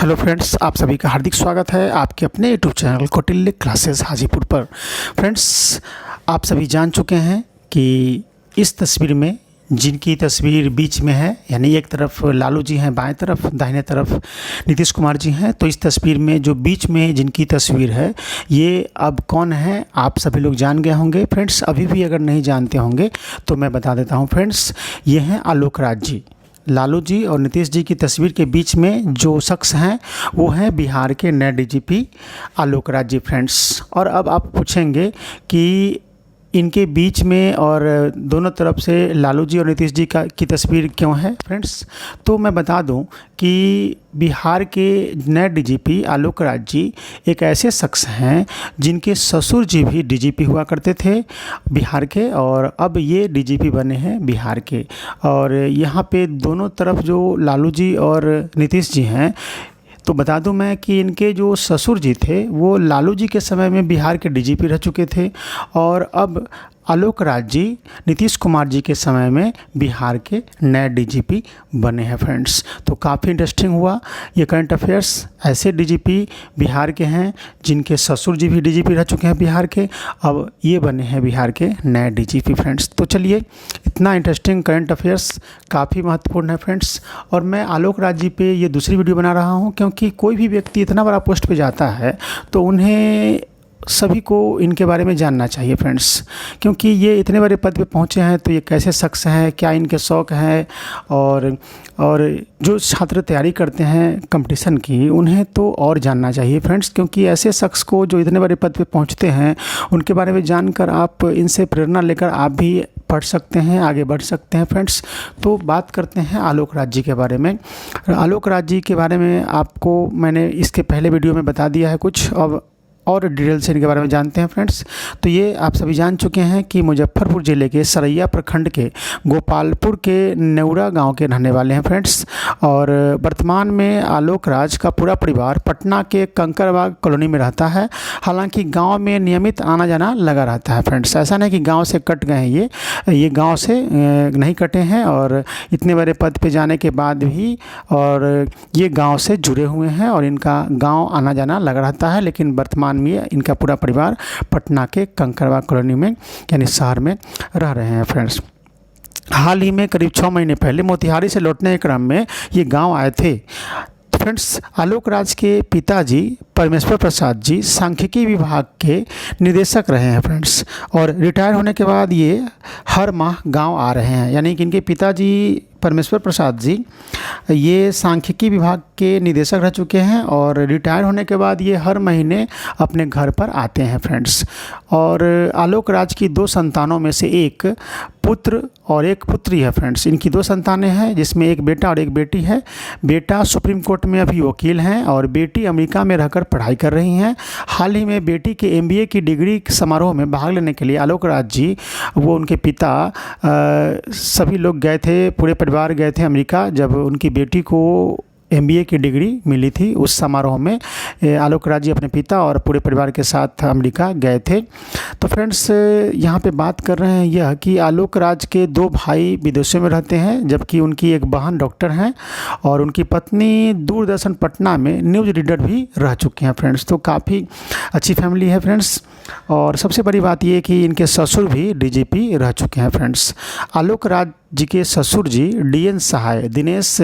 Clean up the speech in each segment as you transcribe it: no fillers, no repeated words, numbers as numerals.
Hello friends, आप सभी का हार्दिक स्वागत है आपके अपने YouTube channel Kautilya classes Hajipur पर। फ्रेंड्स, आप सभी जान चुके हैं कि इस तस्वीर में जिनकी तस्वीर बीच में है, यानी एक तरफ लालू जी हैं बाएं तरफ, दाहिने तरफ नीतीश कुमार जी हैं। तो इस तस्वीर में जो बीच में जिनकी तस्वीर है, ये अब कौन है आप सभी लोग जान गए होंगे। फ्रेंड्स, अभी भी अगर नहीं जानते होंगे तो मैं बता देता हूँ। फ्रेंड्स, ये हैं आलोक राज जी। लालू जी और नीतीश जी की तस्वीर के बीच में जो शख्स हैं वो हैं बिहार के नए डीजीपी आलोक राज जी। फ्रेंड्स, और अब आप पूछेंगे कि इनके बीच में और दोनों तरफ से लालू जी और नीतीश जी की तस्वीर क्यों है। फ्रेंड्स, तो मैं बता दूं कि बिहार के नए डीजीपी आलोक राज जी एक ऐसे शख्स हैं जिनके ससुर जी भी डीजीपी हुआ करते थे बिहार के, और अब ये डीजीपी बने हैं बिहार के। और यहाँ पे दोनों तरफ जो लालू जी और नीतीश जी हैं, तो बता दूं मैं कि इनके जो ससुर जी थे वो लालू जी के समय में बिहार के डीजीपी रह चुके थे, और अब आलोक राज जी नीतीश कुमार जी के समय में बिहार के नए डीजीपी बने हैं। फ्रेंड्स, तो काफ़ी इंटरेस्टिंग हुआ ये करंट अफेयर्स। ऐसे डीजीपी बिहार के हैं जिनके ससुर जी भी डीजीपी रह चुके हैं बिहार के, अब ये बने हैं बिहार के नए डीजीपी। फ्रेंड्स, तो चलिए, इतना इंटरेस्टिंग करंट अफेयर्स काफ़ी महत्वपूर्ण है फ्रेंड्स। और मैं आलोक राज जी पे ये दूसरी वीडियो बना रहा हूँ क्योंकि कोई भी व्यक्ति इतना बड़ा पोस्ट पे जाता है तो उन्हें सभी को इनके बारे में जानना चाहिए फ्रेंड्स, क्योंकि ये इतने बड़े पद पे पहुँचे हैं तो ये कैसे शख्स हैं, क्या इनके शौक़ हैं, और जो छात्र तैयारी करते हैं कंपटीशन की उन्हें तो और जानना चाहिए फ्रेंड्स, क्योंकि ऐसे शख्स को जो इतने बड़े पद पे पहुँचते हैं उनके बारे में जानकर आप इनसे प्रेरणा लेकर आप भी पढ़ सकते हैं, आगे बढ़ सकते हैं। फ्रेंड्स, तो बात करते हैं आलोक राज जी के बारे में। आलोक राज जी के बारे में आपको मैंने इसके पहले वीडियो में बता दिया है कुछ, अब और डिटेल से इनके बारे में जानते हैं। फ्रेंड्स, तो ये आप सभी जान चुके हैं कि मुजफ्फरपुर ज़िले के सरैया प्रखंड के गोपालपुर के नेउरा गांव के रहने वाले हैं। फ्रेंड्स, और वर्तमान में आलोक राज का पूरा परिवार पटना के कंकड़बाग कॉलोनी में रहता है। हालांकि गांव में नियमित आना जाना लगा रहता है। फ्रेंड्स, ऐसा नहीं कि गाँव से कट गए हैं, ये गाँव से नहीं कटे हैं, और इतने बड़े पद पर जाने के बाद भी और ये गाँव से जुड़े हुए हैं और इनका गाँव आना जाना लगा रहता है। लेकिन वर्तमान में इनका पूरा परिवार पटना के कंकड़बाग कॉलोनी में यानी शहर में रह रहे हैं। फ्रेंड्स, हाल ही में करीब 6 महीने पहले मोतिहारी से लौटने के क्रम में ये गांव आए थे। फ्रेंड्स, आलोक राज के पिताजी परमेश्वर प्रसाद जी सांख्यिकी विभाग के निदेशक रहे हैं। फ्रेंड्स, और रिटायर होने के बाद ये हर माह गांव आ रहे हैं, यानी कि इनके पिताजी परमेश्वर प्रसाद जी ये सांख्यिकी विभाग के निदेशक रह चुके हैं, और रिटायर होने के बाद ये हर महीने अपने घर पर आते हैं। फ्रेंड्स, और आलोक राज की 2 संतानों में से एक पुत्र और एक पुत्री है। फ्रेंड्स, इनकी 2 संतानें हैं जिसमें एक बेटा और एक बेटी है। बेटा सुप्रीम कोर्ट में अभी वकील हैं और बेटी अमेरिका में रहकर पढ़ाई कर रही हैं। हाल ही में बेटी के MBA की डिग्री समारोह में भाग लेने के लिए आलोक राज जी वो उनके पिता सभी लोग गए थे, पूरे परिवार गए थे अमेरिका। जब उनकी बेटी को MBA की डिग्री मिली थी उस समारोह में आलोक राज जी अपने पिता और पूरे परिवार के साथ अमेरिका गए थे। तो फ्रेंड्स, यहाँ पे बात कर रहे हैं यह कि आलोक राज के 2 भाई विदेशों में रहते हैं, जबकि उनकी एक बहन डॉक्टर हैं और उनकी पत्नी दूरदर्शन पटना में न्यूज़ रीडर भी रह चुके हैं। फ्रेंड्स, तो काफ़ी अच्छी फैमिली है। फ्रेंड्स, और सबसे बड़ी बात यह कि इनके ससुर भी DGP रह चुके हैं। फ्रेंड्स, आलोक राज जी के ससुर जी DN सहाय दिनेश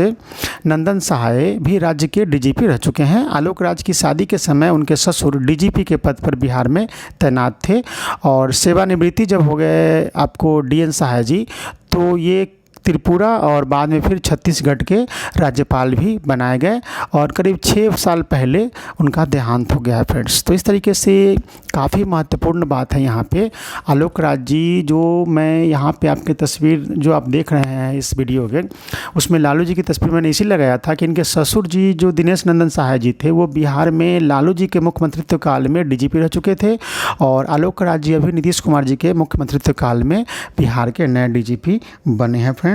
नंदन सहाय भी राज्य के DGP रह चुके हैं। आलोक राज की शादी के समय उनके ससुर DGP के पद पर बिहार में तैनात थे, और सेवानिवृत्ति जब हो गए आपको DN सहाय जी, तो ये त्रिपुरा और बाद में फिर छत्तीसगढ़ के राज्यपाल भी बनाए गए, और करीब 6 साल पहले उनका देहांत हो गया है। फ्रेंड्स, तो इस तरीके से काफ़ी महत्वपूर्ण बात है यहाँ पे। आलोक राज जी, जो मैं यहाँ पे आपकी तस्वीर जो आप देख रहे हैं इस वीडियो के, उसमें लालू जी की तस्वीर मैंने इसी लगाया था कि इनके ससुर जी जो दिनेश नंदन सहाय जी थे वो बिहार में लालू जी के मुख्यमंत्रित्व काल में DGP रह चुके थे, और आलोक राज जी अभी नीतीश कुमार जी के मुख्यमंत्रित्व काल में बिहार के नए DGP बने हैं। फ्रेंड्स,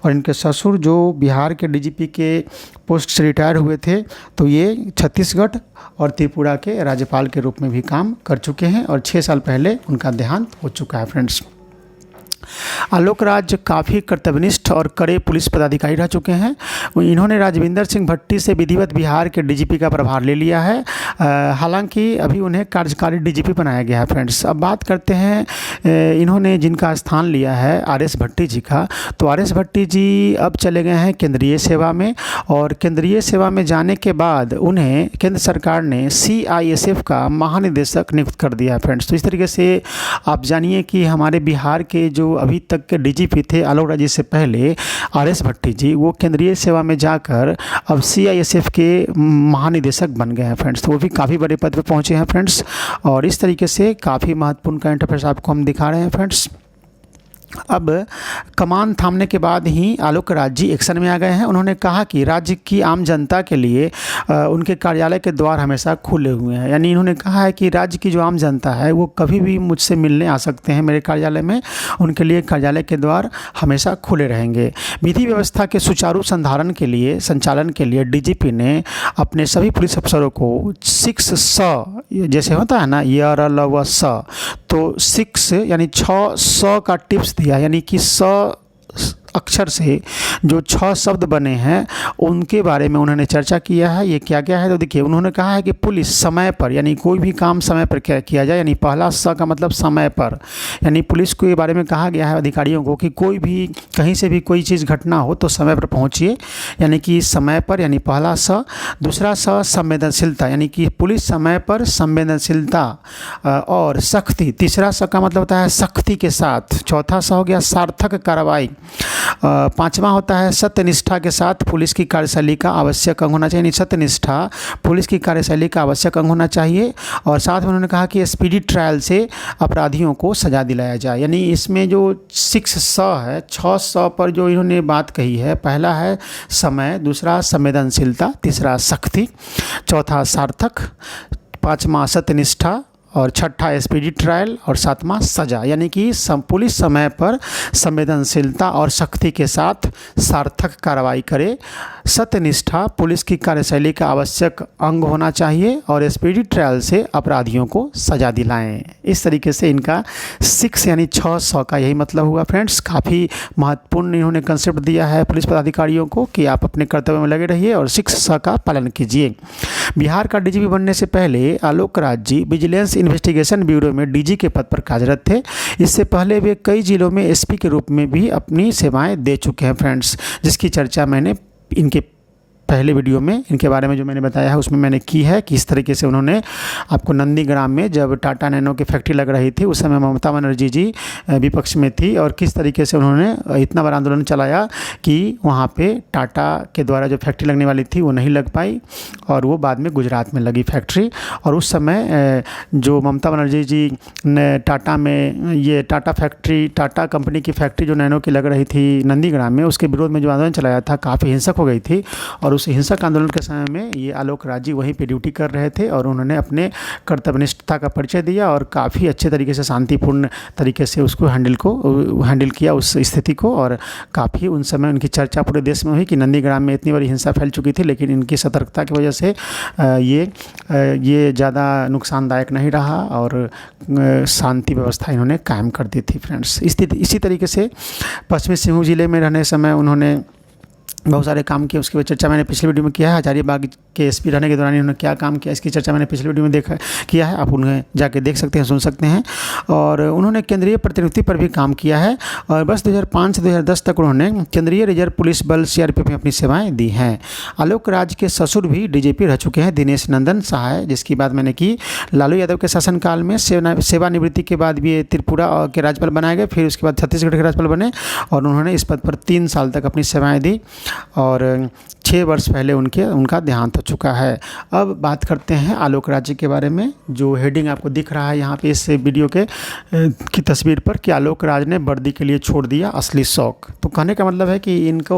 और इनके ससुर जो बिहार के DGP के पोस्ट से रिटायर हुए थे, तो ये छत्तीसगढ़ और त्रिपुरा के राज्यपाल के रूप में भी काम कर चुके हैं, और 6 साल पहले उनका देहांत हो चुका है। फ्रेंड्स, आलोक राज काफ़ी कर्तव्यनिष्ठ और कड़े पुलिस पदाधिकारी रह चुके हैं। इन्होंने राजविंदर सिंह भट्टी से विधिवत बिहार के डीजीपी का प्रभार ले लिया है। हालांकि अभी उन्हें कार्यकारी डीजीपी बनाया गया है। फ्रेंड्स, अब बात करते हैं इन्होंने जिनका स्थान लिया है आरएस भट्टी जी का। तो आरएस भट्टी जी अब चले गए हैं केंद्रीय सेवा में, और केंद्रीय सेवा में जाने के बाद उन्हें केंद्र सरकार ने सीआईएसएफ का महानिदेशक नियुक्त कर दिया है। फ्रेंड्स, तो इस तरीके से आप जानिए कि हमारे बिहार के जो अभी तक के डीजीपी थे आलोक राज जी से पहले आरएस भट्टी जी, वो केंद्रीय सेवा में जाकर अब सीआईएसएफ के महानिदेशक बन गए हैं। फ्रेंड्स, तो वो भी काफ़ी बड़े पद पर पहुंचे हैं। फ्रेंड्स, और इस तरीके से काफ़ी महत्वपूर्ण करंट अफेयर्स आपको हम दिखा रहे हैं। फ्रेंड्स, अब कमान थामने के बाद ही आलोक राज जी एक्शन में आ गए हैं। उन्होंने कहा कि राज्य की आम जनता के लिए उनके कार्यालय के द्वार हमेशा खुले हुए हैं। यानी इन्होंने कहा है कि राज्य की जो आम जनता है वो कभी भी मुझसे मिलने आ सकते हैं मेरे कार्यालय में, उनके लिए कार्यालय के द्वार हमेशा खुले रहेंगे। विधि व्यवस्था के सुचारू संचालन के लिए डीजीपी ने अपने सभी पुलिस अफसरों को 6 स जैसे होता है ना, य र ल व स, तो 6 यानी 6 स का टिप्स दिया। यानी कि 100 अक्षर से जो 6 शब्द बने हैं उनके बारे में उन्होंने चर्चा किया है। ये क्या क्या है, तो देखिए उन्होंने कहा है कि पुलिस समय पर, यानी कोई भी काम समय पर किया जाए। यानी पहला स का मतलब समय पर, यानी पुलिस के बारे में कहा गया है अधिकारियों को कि कोई भी कहीं से भी कोई चीज़ घटना हो तो समय पर पहुँचिए, यानी कि समय पर, यानी पहला स। दूसरा स संवेदनशीलता, यानी कि पुलिस समय पर संवेदनशीलता और सख्ती। तीसरा स का मतलब होता है सख्ती के साथ। चौथा स हो गया सार्थक कार्रवाई। पांचवा होता है सत्यनिष्ठा के साथ पुलिस की कार्यशैली का आवश्यक अंग होना चाहिए। सत्यनिष्ठा पुलिस की कार्यशैली का आवश्यक अंग होना चाहिए। और साथ में उन्होंने कहा कि स्पीडी ट्रायल से अपराधियों को सजा दिलाया जाए। यानी इसमें जो 6 स है, 6 स पर जो इन्होंने बात कही है, पहला है समय, दूसरा संवेदनशीलता, तीसरा सख्ती, चौथा सार्थक, पाँचवा सत्यनिष्ठा, और छठा स्पीडी ट्रायल, और सातवां सजा। यानी कि पुलिस समय पर संवेदनशीलता और सख्ती के साथ सार्थक कार्रवाई करे, सत्यनिष्ठा पुलिस की कार्यशैली का आवश्यक अंग होना चाहिए, और स्पीडी ट्रायल से अपराधियों को सजा दिलाएं। इस तरीके से इनका 6 यानी 6 सौ का यही मतलब हुआ। फ्रेंड्स, काफ़ी महत्वपूर्ण इन्होंने कंसेप्ट दिया है पुलिस पदाधिकारियों को कि आप अपने कर्तव्य में लगे रहिए और 6 स का पालन कीजिए। बिहार का डीजीपी बनने से पहले Alok Raj ji vigilance investigation bureau में डीजी के पद पर कार्यरत थे। इससे पहले वे कई जिलों में एसपी के रूप में भी अपनी सेवाएं दे चुके हैं। फ्रेंड्स, जिसकी चर्चा मैंने इनके पहले वीडियो में इनके बारे में जो मैंने बताया है उसमें मैंने की है कि इस तरीके से उन्होंने आपको नंदीग्राम में जब टाटा नैनो की फैक्ट्री लग रही थी उस समय ममता बनर्जी जी विपक्ष में थी, और किस तरीके से उन्होंने इतना बड़ा आंदोलन चलाया कि वहाँ पे टाटा के द्वारा जो फैक्ट्री लगने वाली थी वो नहीं लग पाई, और वो बाद में गुजरात में लगी फैक्ट्री। और उस समय जो ममता बनर्जी जी ने टाटा में ये टाटा कंपनी की फैक्ट्री जो नैनो की लग रही थी नंदीग्राम में, उसके विरोध में जो आंदोलन चलाया था काफ़ी हिंसक हो गई थी। और उस हिंसक आंदोलन के समय में ये आलोक राज जी वहीं पे ड्यूटी कर रहे थे, और उन्होंने अपने कर्तव्यनिष्ठता का परिचय दिया और काफ़ी अच्छे तरीके से शांतिपूर्ण तरीके से उसको हैंडल किया उस स्थिति को। और काफ़ी उन समय उनकी चर्चा पूरे देश में हुई कि नंदीग्राम में इतनी बड़ी हिंसा फैल चुकी थी, लेकिन इनकी सतर्कता की वजह से ये ज़्यादा नुकसानदायक नहीं रहा और शांति व्यवस्था इन्होंने कायम कर दी थी। फ्रेंड्स, इसी तरीके से पश्चिमी सिंहभूम जिले में रहने समय उन्होंने बहुत सारे काम किए। उसकी चर्चा मैंने पिछले वीडियो में किया है। हजारीबाग के एसपी रहने के दौरान उन्होंने क्या काम किया, इसकी चर्चा मैंने पिछले वीडियो में किया है। आप उन्हें जाके देख सकते हैं, सुन सकते हैं। और उन्होंने केंद्रीय प्रतिनियुक्ति पर भी काम किया है, और वर्ष 2005 से 2010 तक उन्होंने केंद्रीय रिजर्व पुलिस बल सीआरपीएफ में अपनी सेवाएं दी हैं। आलोक राज के ससुर भी डीजीपी रह चुके हैं, दिनेश नंदन सहाय, जिसकी बात मैंने की। लालू यादव के शासनकाल में सेवानिवृत्ति के बाद भी त्रिपुरा के राज्यपाल बनाए गए, फिर उसके बाद छत्तीसगढ़ के राज्यपाल बने, और उन्होंने इस पद पर 3 साल तक अपनी सेवाएँ दी, और 6 वर्ष पहले उनका देहांत हो चुका है। अब बात करते हैं आलोक राज जी के बारे में। जो हेडिंग आपको दिख रहा है यहाँ पे इस वीडियो की तस्वीर पर कि आलोक राज ने वर्दी के लिए छोड़ दिया असली शौक। तो कहने का मतलब है कि इनको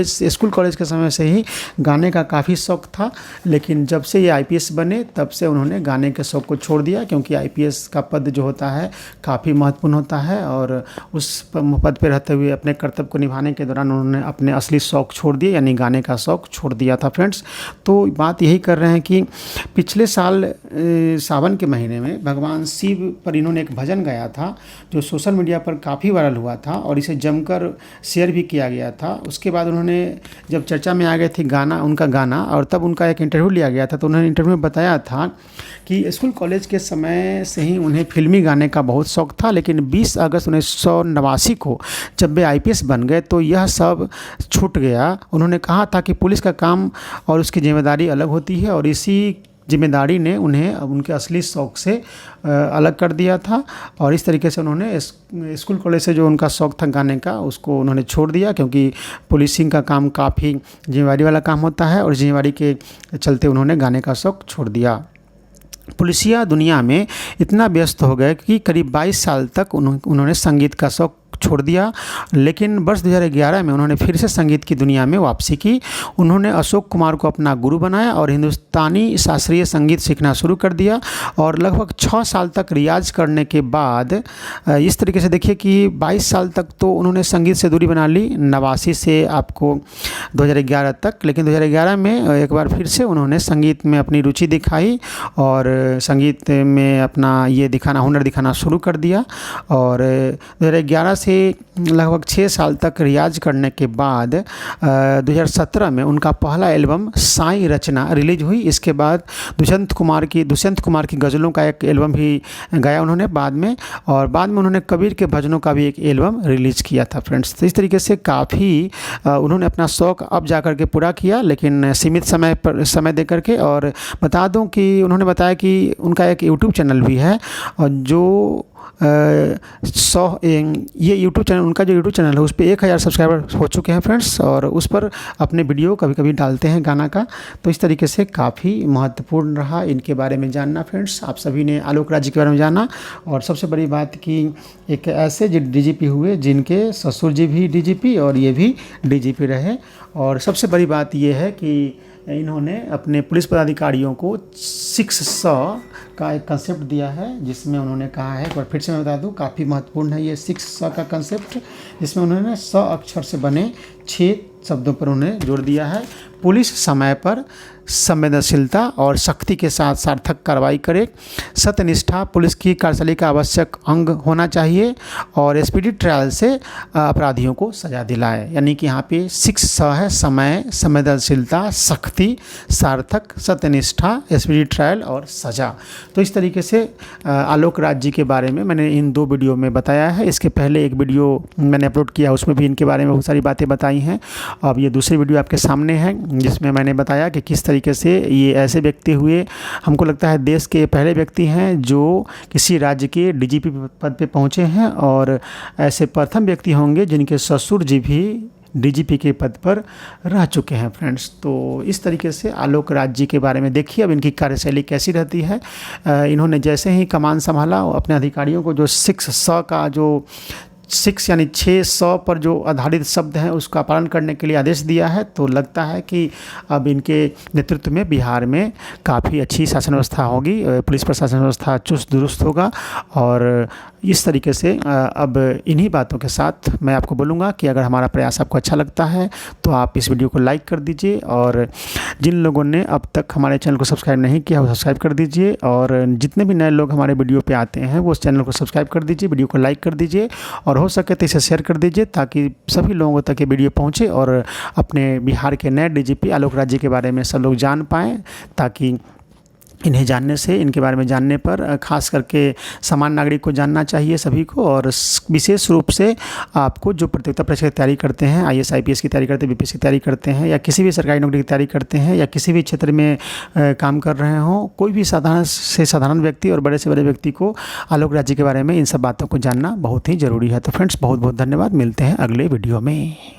स्कूल कॉलेज के समय से ही गाने का काफ़ी शौक था, लेकिन जब से ये आईपीएस बने तब से उन्होंने गाने के शौक को छोड़ दिया, क्योंकि आईपीएस का पद जो होता है काफ़ी महत्वपूर्ण होता है, और उस पद पर रहते हुए अपने कर्तव्य को निभाने के दौरान उन्होंने अपने असली शौक शौक़ छोड़ दिया, यानी गाने का शौक़ छोड़ दिया था फ्रेंड्स। तो बात यही कर रहे हैं कि पिछले साल सावन के महीने में भगवान शिव पर इन्होंने एक भजन गाया था जो सोशल मीडिया पर काफ़ी वायरल हुआ था और इसे जमकर शेयर भी किया गया था। उसके बाद उन्होंने जब चर्चा में आ गए थे उनका गाना, और तब उनका एक इंटरव्यू लिया गया था, तो उन्होंने इंटरव्यू में बताया था कि स्कूल कॉलेज के समय से ही उन्हें फिल्मी गाने का बहुत शौक़ था, लेकिन 20 अगस्त 1989 को जब वे IPS बन गए तो यह सब छूट गया। उन्होंने कहा था कि पुलिस का काम और उसकी जिम्मेदारी अलग होती है, और इसी जिम्मेदारी ने उन्हें उनके असली शौक़ से अलग कर दिया था, और इस तरीके से उन्होंने स्कूल कॉलेज से जो उनका शौक़ था गाने का उसको उन्होंने छोड़ दिया, क्योंकि पुलिसिंग का काम काफ़ी जिम्मेदारी वाला काम होता है, और जिम्मेदारी के चलते उन्होंने गाने का शौक़ छोड़ दिया। पुलिसिया दुनिया में इतना व्यस्त हो गए कि करीब 22 साल तक उन्होंने संगीत का शौक़ छोड़ दिया, लेकिन वर्ष 2011 में उन्होंने फिर से संगीत की दुनिया में वापसी की। उन्होंने अशोक कुमार को अपना गुरु बनाया और हिंदुस्तानी शास्त्रीय संगीत सीखना शुरू कर दिया, और लगभग 6 साल तक रियाज करने के बाद इस तरीके से देखिए कि 22 साल तक तो उन्होंने संगीत से दूरी बना ली, 89 से आपको 2011 तक। लेकिन 2011 में एक बार फिर से उन्होंने संगीत में अपनी रुचि दिखाई और संगीत में अपना ये हुनर दिखाना शुरू कर दिया, और 2011 से लगभग 6 साल तक रियाज करने के बाद 2017 में उनका पहला एल्बम साईं रचना रिलीज हुई। इसके बाद दुष्यंत कुमार की गज़लों का एक एल्बम भी गाया उन्होंने बाद में, और बाद में उन्होंने कबीर के भजनों का भी एक एल्बम रिलीज़ किया था फ्रेंड्स। तो इस तरीके से काफ़ी उन्होंने अपना शौक़ अब जा कर के पूरा किया, लेकिन सीमित समय दे करके। और बता दूं कि उन्होंने बताया कि उनका एक यूट्यूब चैनल भी है, और जो ये यूट्यूब चैनल, उनका जो यूट्यूब चैनल है उस पर 1000 सब्सक्राइबर हो चुके हैं फ्रेंड्स, और उस पर अपने वीडियो कभी कभी डालते हैं गाना का। तो इस तरीके से काफ़ी महत्वपूर्ण रहा इनके बारे में जानना फ्रेंड्स। आप सभी ने आलोक राज जी के बारे में जाना, और सबसे बड़ी बात कि एक ऐसे DGP हुए जिनके ससुर जी भी DGP और ये भी DGP रहे। और सबसे बड़ी बात ये है कि इन्होंने अपने पुलिस पदाधिकारियों को 600 का एक कंसेप्ट दिया है, जिसमें उन्होंने कहा है, एक बार फिर से मैं बता दूं, काफ़ी महत्वपूर्ण है ये 600 का कंसेप्ट, जिसमें उन्होंने 100 अक्षर से बने 6 शब्दों पर उन्हें जोड़ दिया है। पुलिस समय पर, संवेदनशीलता और शक्ति के साथ सार्थक कार्रवाई करे, सत्यनिष्ठा पुलिस की कार्यशैली का आवश्यक अंग होना चाहिए, और स्पीडी ट्रायल से अपराधियों को सजा दिलाए। यानी कि यहाँ पे 6 है: समय, संवेदनशीलता, शक्ति, सार्थक, सत्यनिष्ठा, स्पीडी ट्रायल और सजा। तो इस तरीके से आलोक राज जी के बारे में मैंने इन 2 वीडियो में बताया है। इसके पहले एक वीडियो मैंने अपलोड किया, उसमें भी इनके बारे में बहुत सारी बातें बताई हैं। अब ये दूसरी वीडियो आपके सामने है, जिसमें मैंने बताया कि किस तरीके से ये ऐसे व्यक्ति हुए, हमको लगता है देश के पहले व्यक्ति हैं जो किसी राज्य के DGP पद पे पहुंचे हैं, और ऐसे प्रथम व्यक्ति होंगे जिनके ससुर जी भी DGP के पद पर रह चुके हैं फ्रेंड्स। तो इस तरीके से आलोक राज जी के बारे में देखिए अब इनकी कार्यशैली कैसी रहती है। इन्होंने जैसे ही कमान संभाला, अपने अधिकारियों को जो 600 का जो 6 यानी 600 पर जो आधारित शब्द हैं उसका पालन करने के लिए आदेश दिया है, तो लगता है कि अब इनके नेतृत्व में बिहार में काफ़ी अच्छी शासन व्यवस्था होगी, पुलिस प्रशासन व्यवस्था चुस्त दुरुस्त होगा। और इस तरीके से अब इन्हीं बातों के साथ मैं आपको बोलूँगा कि अगर हमारा प्रयास आपको अच्छा लगता है तो आप इस वीडियो को लाइक कर दीजिए, और जिन लोगों ने अब तक हमारे चैनल को सब्सक्राइब नहीं किया वो सब्सक्राइब कर दीजिए, और जितने भी नए लोग हमारे वीडियो पे आते हैं वो उस चैनल को सब्सक्राइब कर दीजिए, वीडियो को लाइक कर दीजिए, और हो सके तो इसे शेयर कर दीजिए ताकि सभी लोगों तक ये वीडियो पहुँचे, और अपने बिहार के नए DGP आलोक राज जी के बारे में सब लोग जान पाएँ, ताकि इन्हें जानने से, इनके बारे में जानने पर खास करके सामान्य नागरिक को जानना चाहिए सभी को। और विशेष रूप से आपको जो प्रतियोगिता परीक्षा की तैयारी करते हैं, IAS IPS की तैयारी करते हैं, BPSC की तैयारी करते हैं, या किसी भी सरकारी नौकरी की तैयारी करते हैं, या किसी भी क्षेत्र में काम कर रहे हों, कोई भी साधारण से साधारण व्यक्ति और बड़े से बड़े व्यक्ति को आलोक राज जी के बारे में इन सब बातों को जानना बहुत ही ज़रूरी है। तो फ्रेंड्स बहुत बहुत धन्यवाद, मिलते हैं अगले वीडियो में।